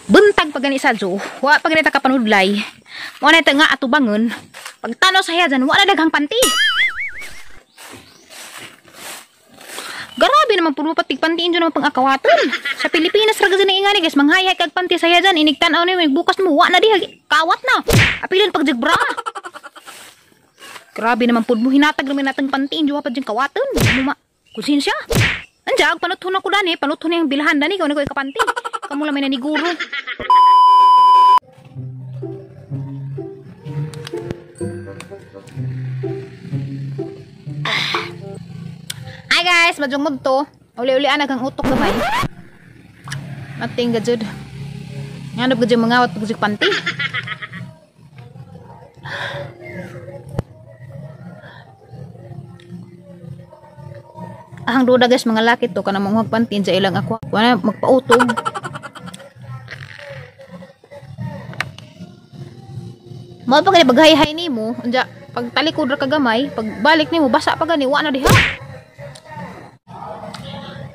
Buntag pag gani sa jo, wa pag gani ta kapanudlay. Mo na nga atubangon. Pag tanaw sa hiya dyan, wa na daghang panti. Grabe naman puro patig pantiin dyan naman pang akawaton. Sa Pilipinas raga dyan ingani guys, manghayay kag panti sa hiya dyan, inigtanaw na yun, bukas mo, wa na di, kawat na. Apilan pag jagbra. Grabe naman po mo, hinatag naman natang pantiin dyan pa dyan kawaton. Kusin siya. Anjag, panuthon ako dani, panuthon na yung bilhan dani, kung ko ikapanti. Kamu lang may naniguro. Hi guys, madyong mudto. Uli-uli anak ang utok gamay. Mating gajud. Nganap gajud mangawat gajud panti. Ahang duda guys mga laki to kana mga pantin sa ilang ako. Wala magpautog. Mo pa gani baghay-hay nimo, anja pag talikod ra kagamay, pag balik nimo basa pa gani wa na diha.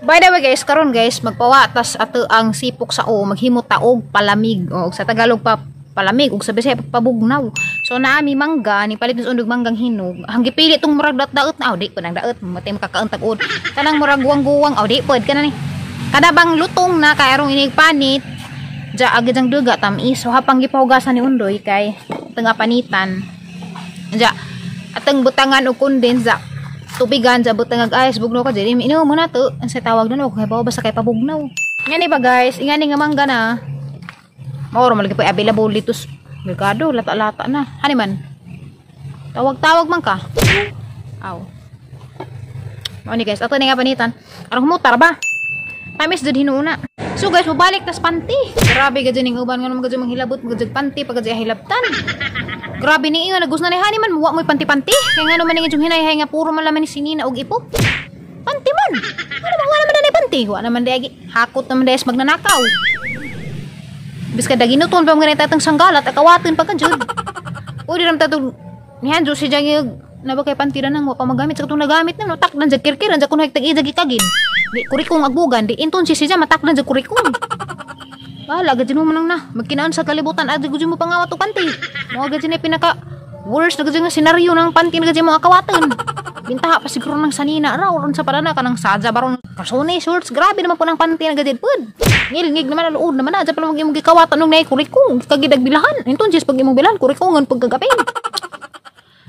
By the way guys, karon guys magpawatas ato ang sipok sa o maghimot taog palamig o sa Tagalog pa palamig ug sa Bisaya pabugnaw. So naami mangga ni palit sa undog manggang hinog. Ang gipili tong murag daot na di ko nang daot matay makakaantag ud. Kanang murag guwang-guwang di pod kana ni. Kada bang lutong na kay arong inig panit. Ja agad ang duga tamis so hapang gipahugasan ni undoy kay tengah panitan. Ja ateng butangan og kondensa tubigan sa butangag ice bugnaw ka diri ino mo na to ang sa tawag doon kay bawa basta kay pabugnaw. Ngani ba guys, ingani nga mangga na. Maoro malagi po available dito. Merkado, lata-lata na. Hani man? Tawag-tawag man ka? Aw. O ni guys, ato na nga panitan. Arang humutar ba? Tamis dyan hinuna. So guys, mabalik tas panti. Grabe ka dyan yung uban nga naman ka dyan manghilabot. Magdyan panti pag dyan hilabtan. Grabe ni nga, nagus na ni Hani man. Muwa mo'y panti-panti. Kaya nga naman nga dyan hinahay nga puro malaman ni sinina og ipop. Panti man. Wala naman na panti. Wala naman dyan. Hakot naman dyan magnanakaw. Bis kada ginuton pa mga tatang sanggalat at kawatin pa ka dyan. O di ram tatong niyan dyan si dyan na ba kay pantiran nang wapa magamit sa katong nagamit na no takdan dyan kirkiran dyan kung nagtag idagi kagin. Di kurikong agbugan di inton si dyan matakdan dyan kurikong. Wala gadyan mo lang na magkinaan sa kalibutan at gadyan mo pangawat o panti. Mga gadyan ay pinaka worst na gadyan nga senaryo ng panti na gadyan mo akawatan. Bintaha pa siguro ng sanina raw ron sa parana ka ng sadya baron kasone shorts grabe naman po ng panty na gadid pod ngilngig naman ang luod naman adya pala mag-imong gikawatan nung nay kurikong kagidag bilahan inton just pag imong bilahan kurikongan pagkagapin.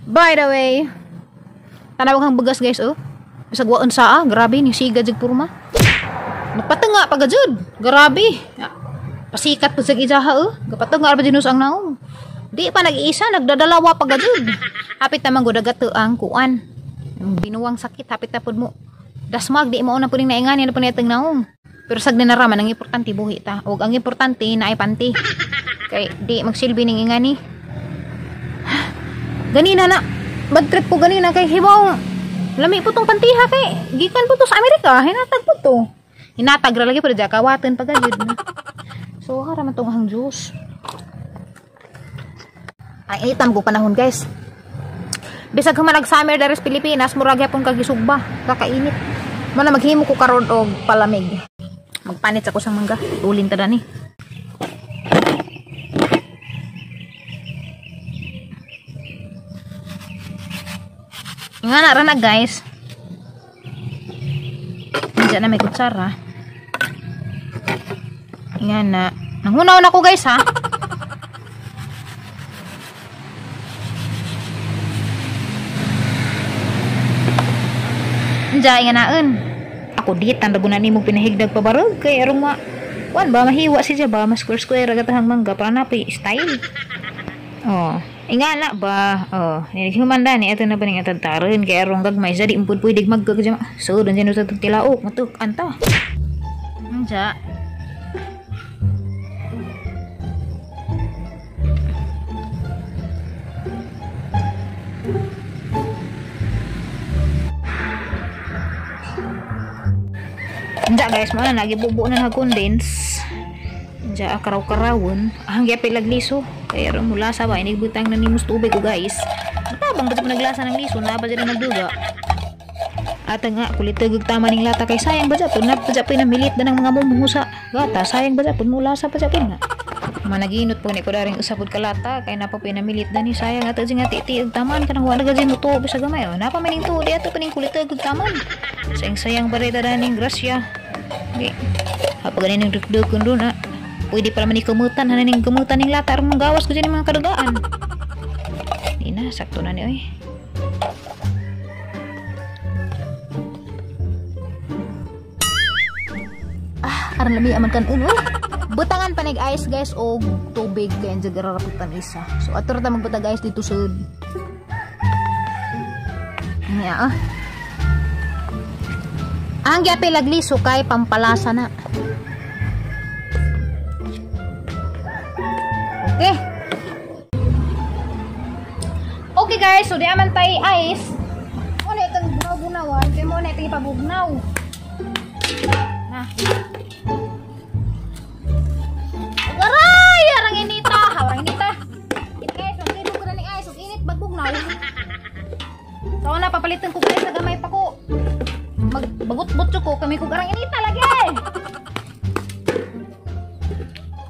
By the way tanawag ang bugas guys oh bisag waon saa grabe ni siga jud purma nagpatenga pagajud grabe pasikat pud sa ijaha oh gapatenga ra dinus ang naong di pa nag-iisa nagdadalawa pagajud hapit naman gud agato ang kuan binuwang sakit hapit na pod mo dasmag di mo na puning naingani na puneteng naong pero sag dinaraman ang importante buhi ta og ang importante na ay panti kay di magsilbi ning ingani ganina na bad trip ko ganina kay hibaw lami po tong pantiha kay gikan po to sa Amerika hinatag po to hinatag ra lagi pero di kawaten pagayud na so haraman tong hang juice ay itam ko panahon guys. Bisag ka man nag-summer dari sa Pilipinas, murag yapon kag gisugba, kakainit. Mana maghimo ko karon og palamig. Magpanit ako sa mangga, ulin ta dani. Nga na ra na guys. Diyan na may kutsara. Nga na. Nanghunaw na ko guys ha. Diyan nga naon. Ako di tandagunan nimo pinahigdag pa barog kay arong wan ba mahiwa si ba mas square agatahang mangga para na pay style. Oh, ingala ba? Oh, human dani ato na ba ning atadtaron kay arong gagmay sa di impud pwede maggagja. So dan dyan sa tilaok matuk anta. Anja. Anja guys, mana lagi bubo na nag-condense. Anja karaw-karawon. Ang gyapil lagliso. Kaya ron mula sa ba inigbutang na nimos tubig ko guys. Matabang ba naglasa ng liso na ba dyan nagduga? Ata nga kulit tagog tama ning lata kay sayang ba japon na pajapon na milit na ng mga mumuho sa gata sayang ba japon mula sa pajapon na. Managinot po ni ko daring usapod kalata kay napa pinamilit na ni sayang ato jing ati og taman kanang wala gajin mo tuo sa gamay oh. Napa maning tuo di ato paning kulit tagog taman. Sayang bareta daning grasya. Di. Apa ganin ning dugdug kundo na. Pwede pala man ikamutan haning gamutan ning lata aron manggawas ko dyan mga kadugaan. Di na sakto na ni oy. Aron lami aman kan uno. Butangan panig ice guys o tubig kaya dyan gararaputan isa. So ato rata magbuta guys dito sud. Nya ah. Ang gyapay lagliso kay pampalasa na. Okay. Okay guys, so di aman tay ice. Mo na itong bunaw-bunawan, kay mo na itong ipabugnaw. Nah. Aray! Arang inita! Arang inita! Ito guys, ang kilo ko na ni ice. Ang init, bagbugnaw. So na, papalitan ko guys na gamay pa ko. Magbagot-butso ko, kami ko arang inita lagi!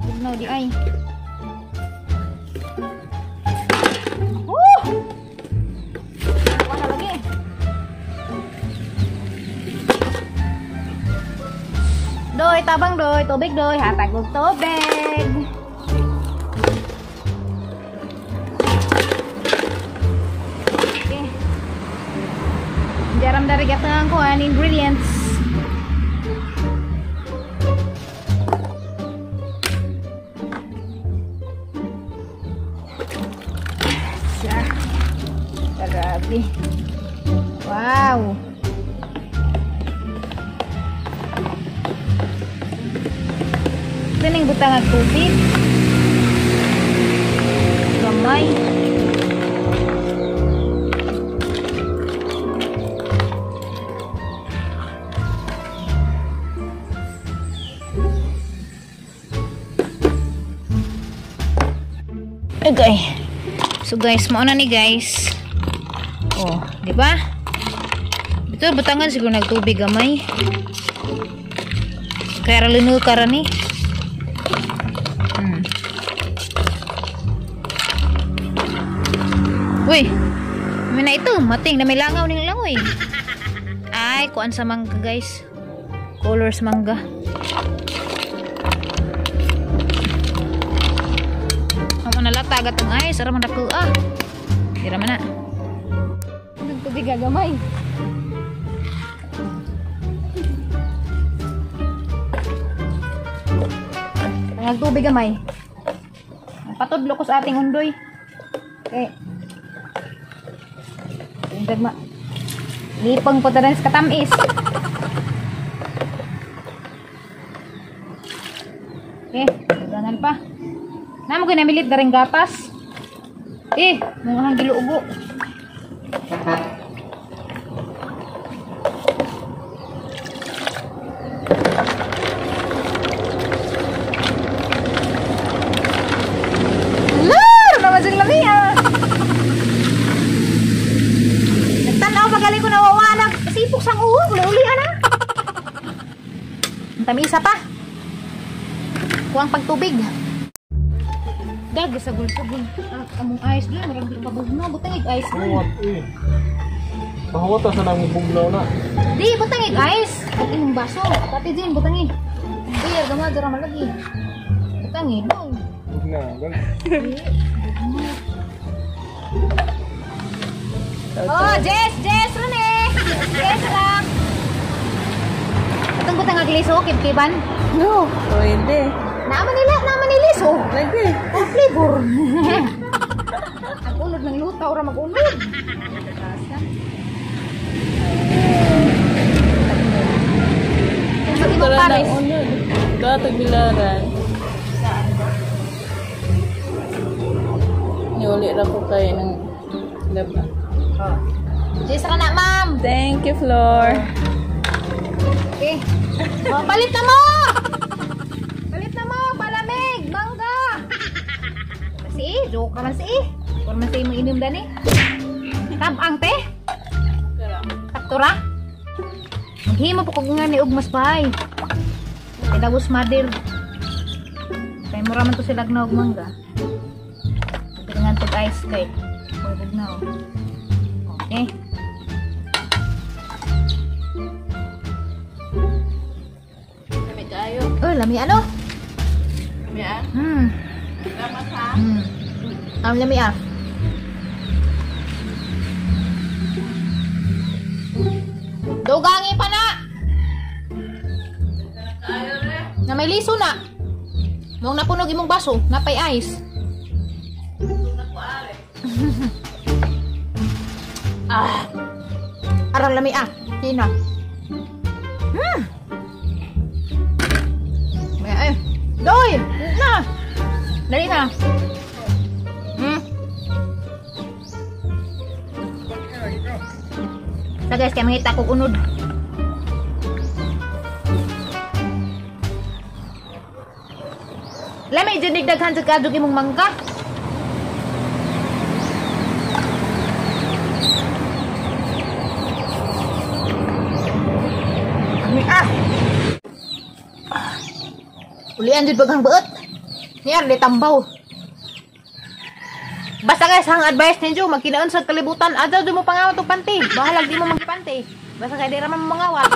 Bugnaw di ay. Wala lagi. Doy, tabang doy, tubig doy, hatag og tubig. Okay. Jaram dari gatang ko an ingredients. Grabe. Wow. Daning butang ang tubig. Gamay. Okay. So guys, mauna ni guys. Oh, di ba? Ito butangan siguro nagtubig gamay. Kaya linu karani. Uy, may na ito, mating na may langaw ning langoy. Ay, kuan sa mangga guys. Colors mangga. Amo na latagat ang ice, ara man dako ah. Dira man na. Tubig gagamay. Ang tubig gamay. Patudlo ko sa ating undoy. Okay. Dagma. Lipang po tanan sa katamis. Okay, gangan pa. Namo ginamilit na ring gatas. Mga giluubo. Tamisa pa. Kuang pagtubig. Dag sagol-sagol. Among ice na, marang di pabugnaw, butang ice na. Buwat eh. Bahawat sa nang bugnaw na. Di butang ice. At imong baso. Pati din butang eh. Biar gama dira malagi. Butang eh. Bugnaw, gal. Oh, Jess Rene. Jess lang. Atong butang agliso kib-kiban? No, pwede. Naman niliso. Lagi. Oh, flavor. Ang unod ng luta, ora mag-unod. Sa imong pares. Ito tagbilaran. Niuli ra ko kayo ng laba. Oh. Jess ka na, ma'am. Thank you, Flor. Okay. Oh, palit na mo! Palit na mo! Palamig! Mangga! Kasi joke naman si Kung man sa imong inom dani. Tabang te? Taktura? Maghimo po kog nga ni og mas bahay. Tinagos madir. Kay mura man to sila og mangga. Dengan tog ice kay. Pwede na. Okay. Lami kayo. Oh, lami ano? Lami ah. Salamat ha. Lami ah. Dugangi pa na. Kayo re. Na may liso na. Mong napunog imong baso, napay ice. Tuna ko are. Aral lami ah. Hina. May Doy! Na! Dali na. So guys, kaya mangita kong unod. Lamay dyan nagdaghan sa kadug imong mangga. Ulian dyan bagang beut. Niyar, di tambaw. Basta guys, ang advice ninyo, magkinaon sa kalibutan, adaw di mo pangawat o panty. Bahalag di mo magpanty. Basta kaya di raman mo mangawat.